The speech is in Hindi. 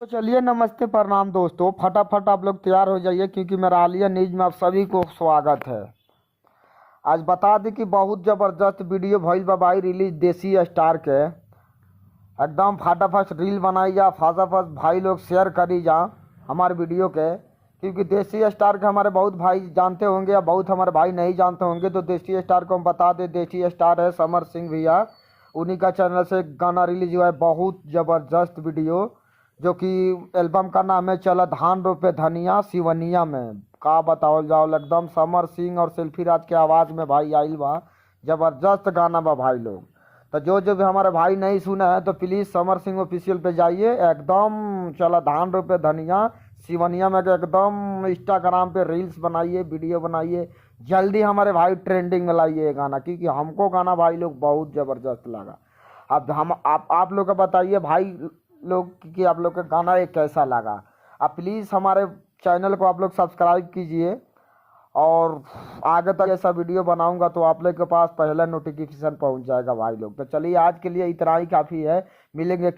तो चलिए, नमस्ते प्रणाम दोस्तों। फटाफट आप लोग तैयार हो जाइए क्योंकि मेरा हालिया न्यूज में आप सभी को स्वागत है। आज बता दें कि बहुत ज़बरदस्त वीडियो भइल बा भाई रिलीज देसी स्टार के। एकदम फटाफट रील बनाई जा, फटाफट भाई लोग शेयर करी जा हमारे वीडियो के, क्योंकि देसी स्टार के हमारे बहुत भाई जानते होंगे या बहुत हमारे भाई नहीं जानते होंगे। तो देसी स्टार को हम बता दें, देसी स्टार है समर सिंह भैया, उन्हीं का चैनल से गाना रिलीज हुआ है। बहुत ज़बरदस्त वीडियो, जो कि एल्बम का नाम है चला धान रोपे धनिया सिवनिया में। का बताओ जाओ, एकदम समर सिंह और सेल्फी राज के आवाज़ में भाई आइल बा। ज़बरदस्त गाना बा भाई लोग। तो जो जो भी हमारे भाई नहीं सुना है तो प्लीज़ समर सिंह ऑफिशियल पे जाइए। एकदम चला धान रोपे धनिया सिवनिया में एकदम इंस्टाग्राम पे रील्स बनाइए, वीडियो बनाइए। जल्दी हमारे भाई ट्रेंडिंग में लाइए ये गाना, क्योंकि हमको गाना भाई लोग बहुत ज़बरदस्त लगा। अब हम आप लोग का बताइए भाई लोग कि आप लोग का गाना ये कैसा लगा। आप प्लीज़ हमारे चैनल को आप लोग सब्सक्राइब कीजिए, और आगे तक ऐसा वीडियो बनाऊंगा तो आप लोग के पास पहला नोटिफिकेशन पहुंच जाएगा भाई लोग। तो चलिए, आज के लिए इतना ही काफ़ी है। मिलेंगे